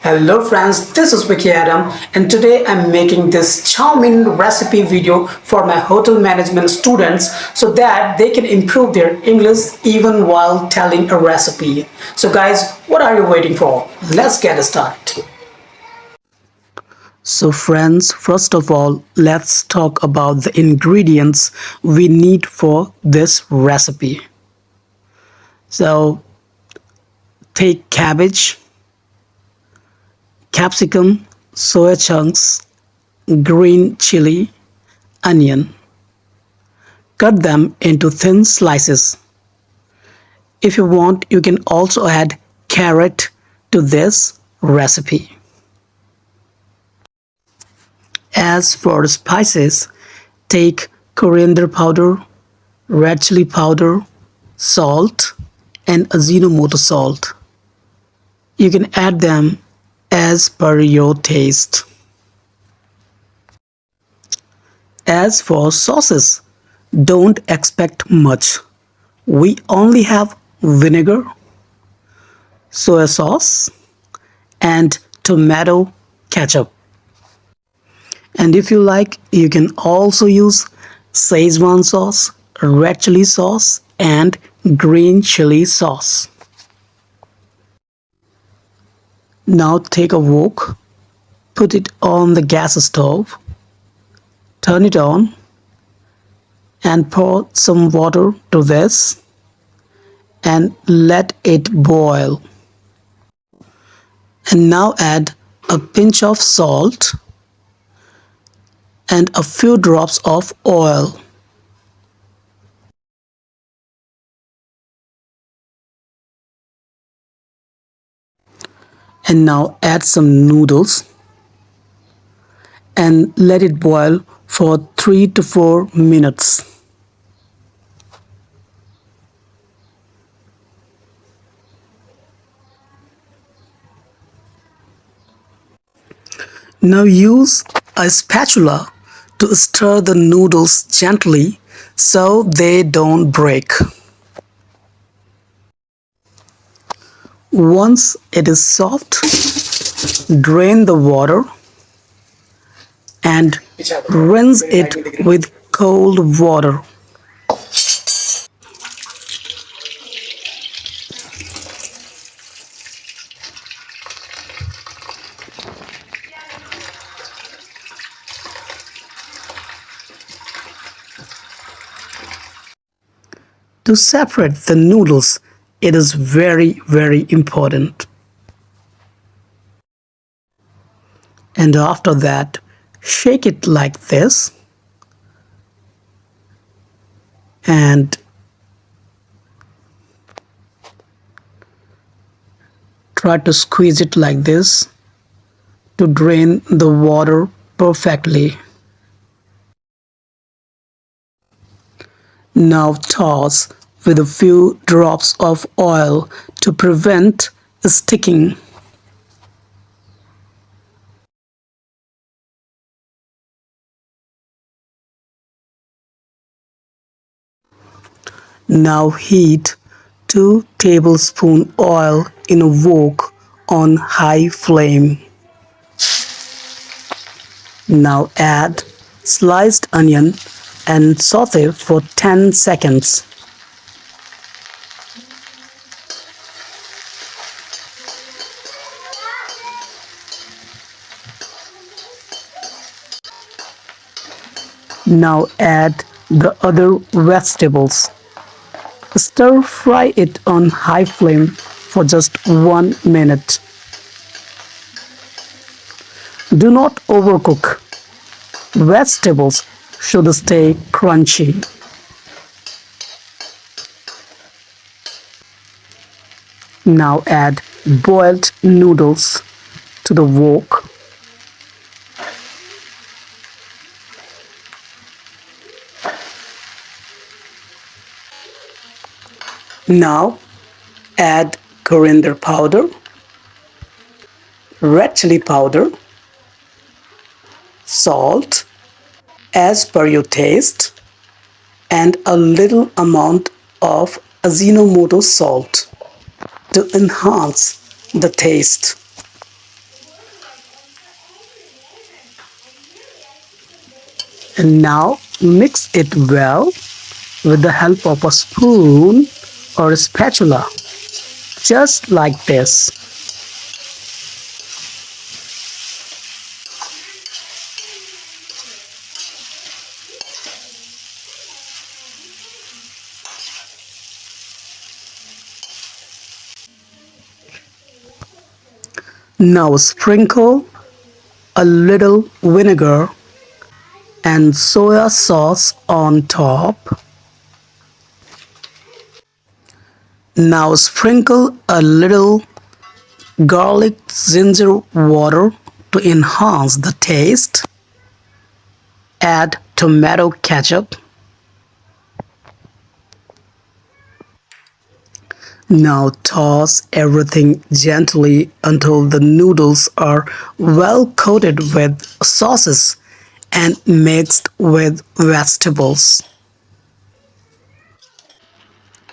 Hello friends, this is Vicky Adam and today I'm making this Chowmin recipe video for my hotel management students so that they can improve their English even while telling a recipe. So guys, what are you waiting for? Let's get started. So friends, first of all, let's talk about the ingredients we need for this recipe. So take cabbage, capsicum, soya chunks, green chili, onion. Cut them into thin slices. If you want, you can also add carrot to this recipe. As for spices, take coriander powder, red chili powder, salt, and Ajinomoto salt. You can add them as per your taste. As for sauces, don't expect much. We only have vinegar, soy sauce, and tomato ketchup. And if you like, you can also use Szechuan sauce, red chili sauce, and green chili sauce. Now take a wok, put it on the gas stove, turn it on, and pour some water to this and let it boil. And now add a pinch of salt and a few drops of oil. And now add some noodles and let it boil for 3 to 4 minutes. Now use a spatula to stir the noodles gently so they don't break. Once it is soft, drain the water and rinse it with cold water. To separate the noodles, it is very important. And after that, shake it like this and try to squeeze it like this to drain the water perfectly. Now toss with a few drops of oil to prevent sticking. Now heat 2 tablespoons oil in a wok on high flame. Now add sliced onion and saute for 10 seconds. Now add the other vegetables. Stir fry it on high flame for just 1 minute. Do not overcook. Vegetables should stay crunchy. Now add boiled noodles to the wok. Now add coriander powder, red chili powder, salt as per your taste, and a little amount of Ajinomoto salt to enhance the taste. And now mix it well with the help of a spoon or a spatula, just like this. Now sprinkle a little vinegar and soya sauce on top. Now sprinkle a little garlic ginger water to enhance the taste. Add tomato ketchup. Now toss everything gently until the noodles are well coated with sauces and mixed with vegetables.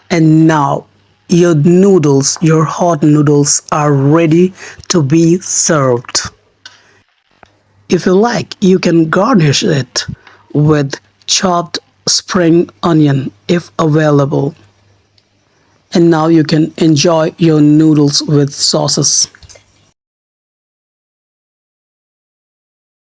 And now your hot noodles are ready to be served. If you like, you can garnish it with chopped spring onion if available. And now you can enjoy your noodles with sauces.